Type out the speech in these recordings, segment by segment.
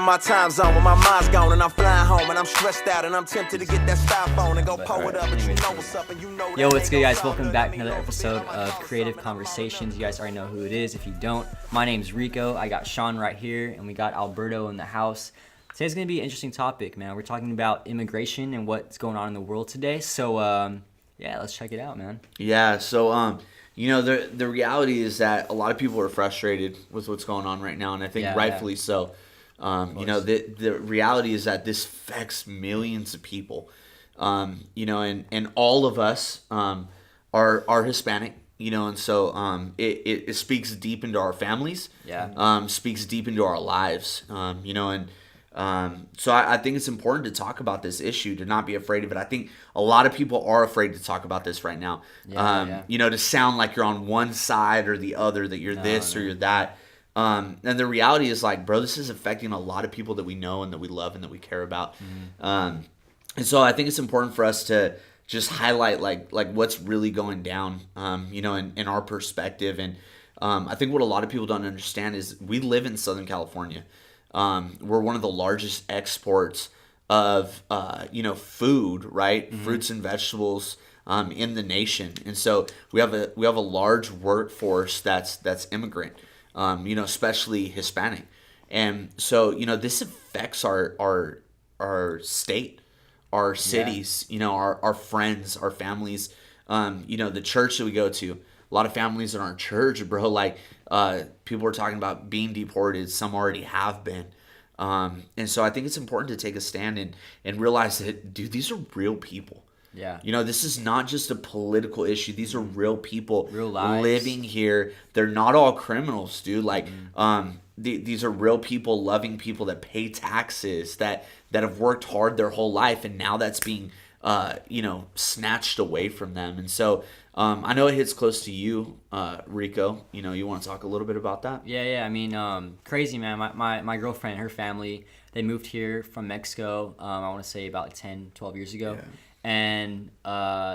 my time zone when my mind's gone and I'm flying home and I'm stressed out and I'm tempted to get that styrofoam and go pull it up, but you know what's up and you know that. Yo, what's good, guys? Welcome back to another episode of Creative Conversations. You guys already know who it is. If you don't, my name's Rico. I got Sean right here, and we got Alberto in the house. Today's going to be an interesting topic, man. We're talking about immigration and what's going on in the world today. So, yeah, let's check it out, man. Yeah, so you know, the reality is that a lot of people are frustrated with what's going on right now, and I think rightfully so. You know, the reality is that this affects millions of people. You know, and all of us are Hispanic, you know, and so it speaks deep into our families. Yeah. Speaks deep into our lives. You know, and so I think it's important to talk about this issue, to not be afraid of it. I think a lot of people are afraid to talk about this right now. You know, to sound like you're on one side or the other, that you're this or you're that. And the reality is, like, bro, this is affecting a lot of people that we know and that we love and that we care about. And so I think it's important for us to just highlight like what's really going down, you know, in our perspective. And I think what a lot of people don't understand is we live in Southern California. We're one of the largest exports of, you know, food, right? Fruits and vegetables, in the nation. And so we have a large workforce that's immigrant, you know, especially Hispanic. And so, you know, this affects our state, our cities, you know, our friends, our families, you know, the church that we go to. A lot of families in our church, bro, like, people are talking about being deported. Some already have been. And so I think it's important to take a stand and realize that, dude, these are real people. Yeah. You know, this is not just a political issue. These are real people, real lives, living here. They're not all criminals, dude. Like, these are real people, loving people that pay taxes, that have worked hard their whole life, and now that's being, you know, snatched away from them. And so I know it hits close to you, Rico. You know, you want to talk a little bit about that? Yeah. I mean, crazy, man. My girlfriend and her family, they moved here from Mexico, I want to say about 10, 12 years ago. Yeah. And,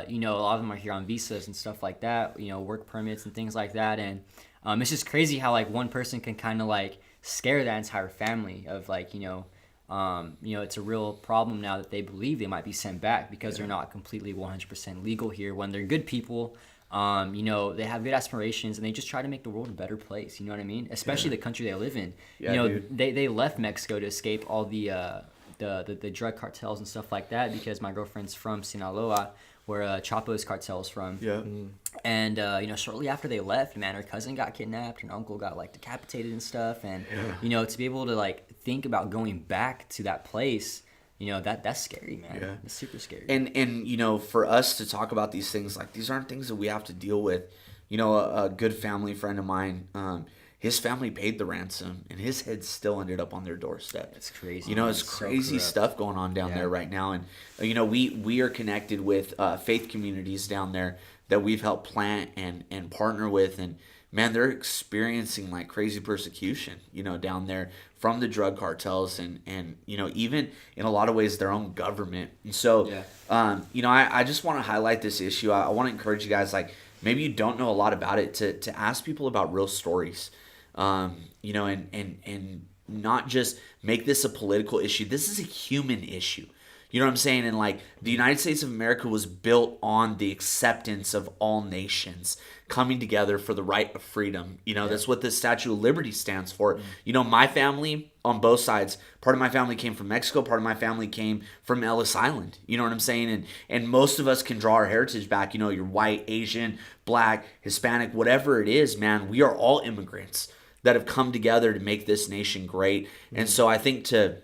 you know, a lot of them are here on visas and stuff like that, you know, work permits and things like that. And it's just crazy how, like, one person can kind of, like, scare that entire family of, like, you know, it's a real problem now that they believe they might be sent back because they're not completely 100% legal here, when they're good people. You know, they have good aspirations and they just try to make the world a better place. You know what I mean? Especially the country they live in. Yeah, you know, dude. they left Mexico to escape all the drug cartels and stuff like that, because my girlfriend's from Sinaloa, where Chapo's cartel is from. Yeah. And, you know, shortly after they left, man, her cousin got kidnapped, and uncle got, like, decapitated and stuff. And, you know, to be able to, like, think about going back to that place, you know, that's scary, man. Yeah. It's super scary. And you know, for us to talk about these things, like, these aren't things that we have to deal with. You know, a good family friend of mine, his family paid the ransom, and his head still ended up on their doorstep. It's crazy. You know, it's crazy stuff going on down there right now. And, you know, we are connected with faith communities down there that we've helped plant and partner with. And, man, they're experiencing, like, crazy persecution, you know, down there from the drug cartels and you know, even in a lot of ways their own government. And so, you know, I just want to highlight this issue. I want to encourage you guys, like, maybe you don't know a lot about it, to ask people about real stories. You know, and not just make this a political issue. This is a human issue. You know what I'm saying? And, like, the United States of America was built on the acceptance of all nations coming together for the right of freedom. You know, that's what the Statue of Liberty stands for. You know, my family on both sides, part of my family came from Mexico, part of my family came from Ellis Island. You know what I'm saying? And most of us can draw our heritage back. You know, you're white, Asian, black, Hispanic, whatever it is, man, we are all immigrants that have come together to make this nation great. And so I think to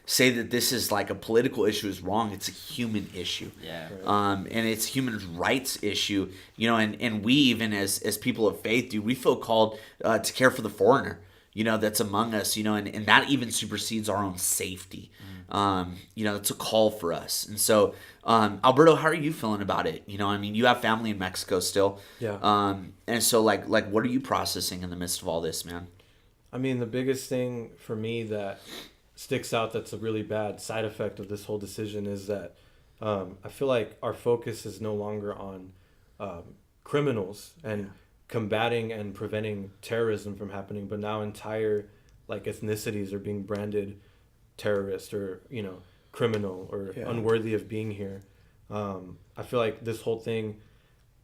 say that this is like a political issue is wrong. It's a human issue. Yeah. And it's a human rights issue. You know, and we, even as people of faith, dude, we feel called to care for the foreigner, you know, that's among us, you know, and that even supersedes our own safety. You know, it's a call for us. And so, Alberto, how are you feeling about it? You know, I mean, you have family in Mexico still. Yeah. And so, like, what are you processing in the midst of all this, man? I mean, the biggest thing for me that sticks out that's a really bad side effect of this whole decision is that I feel like our focus is no longer on criminals and combating and preventing terrorism from happening, but now entire like ethnicities are being branded terrorist or, criminal or unworthy of being here. I feel like this whole thing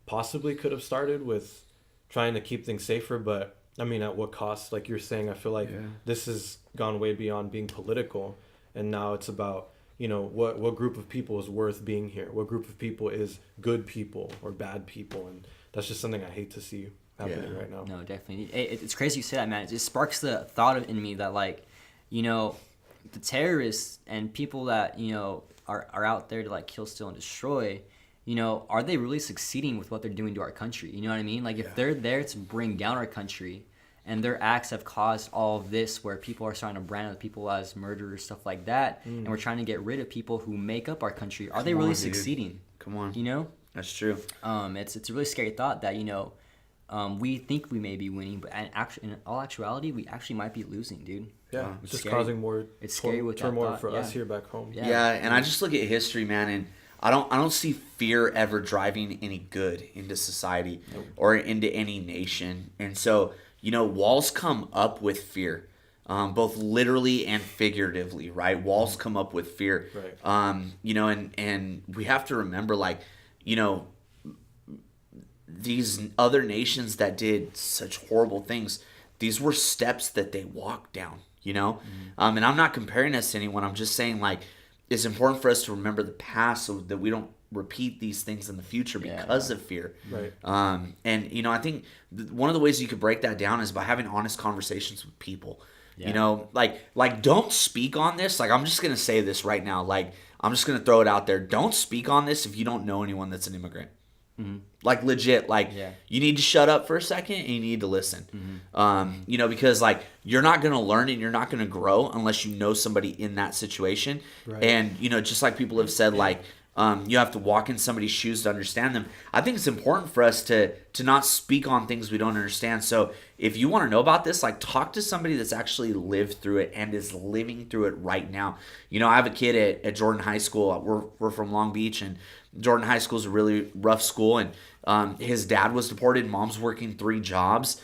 possibly could have started with trying to keep things safer, but I mean, at what cost? Like you're saying, I feel like this has gone way beyond being political, and now it's about, what group of people is worth being here, what group of people is good people or bad people, and that's just something I hate to see happening right now. No, definitely. It's crazy you say that, man. It just sparks the thought in me that, like, the terrorists and people that are out there to like kill, steal, and destroy. Are they really succeeding with what they're doing to our country? You know what I mean? Like, if they're there to bring down our country, and their acts have caused all of this, where people are starting to brand other people as murderers, stuff like that, and we're trying to get rid of people who make up our country, are they really succeeding? Come on. That's true. It's a really scary thought that we think we may be winning, but in all actuality, we actually might be losing, dude. Yeah, it's just scary. causing more scary with turmoil for us here back home. Yeah, and I just look at history, man, and I don't see fear ever driving any good into society or into any nation. And so, walls come up with fear, both literally and figuratively, right? Walls come up with fear. Right. And we have to remember, like, these other nations that did such horrible things, these were steps that they walked down, and I'm not comparing us to anyone. I'm just saying, like, it's important for us to remember the past so that we don't repeat these things in the future because of fear. Right. And I think one of the ways you could break that down is by having honest conversations with people. Like don't speak on this. Like, I'm just gonna say this right now. Like, I'm just gonna throw it out there. Don't speak on this if you don't know anyone that's an immigrant. Mm-hmm. Like, legit, like, you need to shut up for a second and you need to listen. Mm-hmm. Because, like, you're not going to learn and you're not going to grow unless you know somebody in that situation. Right. And, just like people have said, like, you have to walk in somebody's shoes to understand them. I think it's important for us to not speak on things we don't understand. So if you want to know about this, like, talk to somebody that's actually lived through it and is living through it right now. I have a kid at Jordan High School. We're from Long Beach, and Jordan High School is a really rough school, and his dad was deported. Mom's working 3 jobs,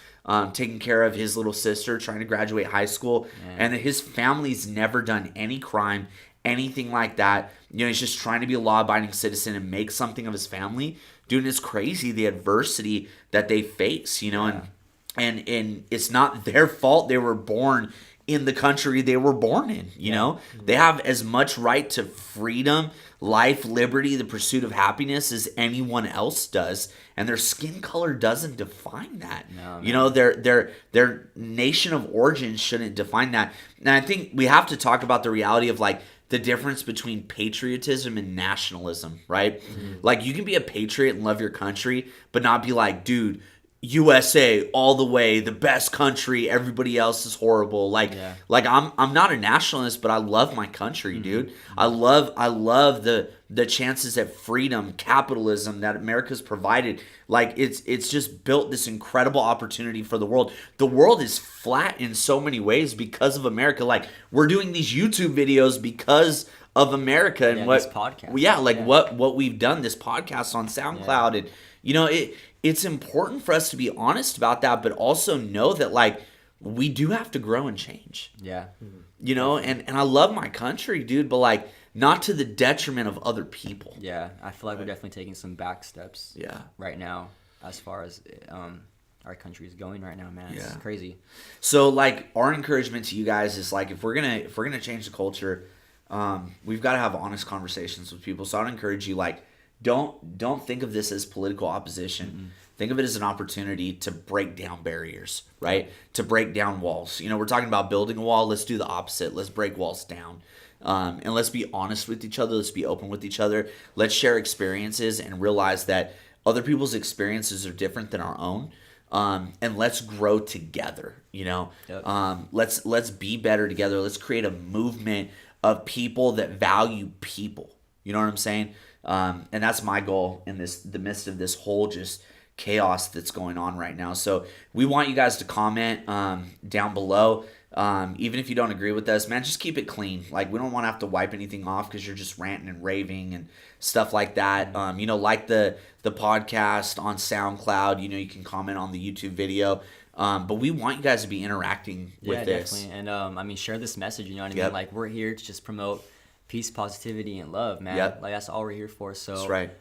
taking care of his little sister, trying to graduate high school, and his family's never done any crime, anything like that. He's just trying to be a law-abiding citizen and make something of his family. Dude, it's crazy the adversity that they face, and it's not their fault they were born in the country they were born in, They have as much right to freedom, life, liberty, the pursuit of happiness as anyone else does, and their skin color doesn't define that. No, their nation of origin shouldn't define that. And I think we have to talk about the reality of, like, the difference between patriotism and nationalism, right? Mm-hmm. Like, you can be a patriot and love your country, but not be like, dude, USA all the way, the best country, everybody else is horrible. Like I'm not a nationalist, but I love my country, dude. I love the chances at freedom, capitalism that America's provided. Like, it's just built this incredible opportunity for the world. The world is flat in so many ways because of America. Like, we're doing these YouTube videos because of America and this podcast. What we've done, this podcast on SoundCloud, and it's important for us to be honest about that, but also know that, like, we do have to grow and change. Yeah. And I love my country, dude, but, like, not to the detriment of other people. Yeah, I feel like we're definitely taking some back steps right now as far as our country is going right now, man. It's crazy. So, like, our encouragement to you guys is, like, if we're gonna change the culture, we've got to have honest conversations with people. So I'd encourage you, like, don't think of this as political opposition. Mm-hmm. Think of it as an opportunity to break down barriers, right? To break down walls. We're talking about building a wall. Let's do the opposite. Let's break walls down. And let's be honest with each other. Let's be open with each other. Let's share experiences and realize that other people's experiences are different than our own. And let's grow together, Yep. Let's be better together. Let's create a movement of people that value people. You know what I'm saying? And that's my goal in the midst of this whole just chaos that's going on right now. So we want you guys to comment down below. Even if you don't agree with us, man, just keep it clean. Like, we don't want to have to wipe anything off because you're just ranting and raving and stuff like that. Like the podcast on SoundCloud, you can comment on the YouTube video. But we want you guys to be interacting with this. Definitely. And I mean, share this message. You know what I Yep. mean? Like, we're here to just promote peace, positivity, and love, man. Yep. Like, that's all we're here for. So, That's right.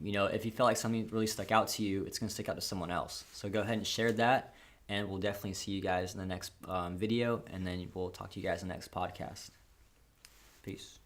You know, if you feel like something really stuck out to you, it's gonna stick out to someone else. So go ahead and share that, and we'll definitely see you guys in the next video, and then we'll talk to you guys in the next podcast. Peace.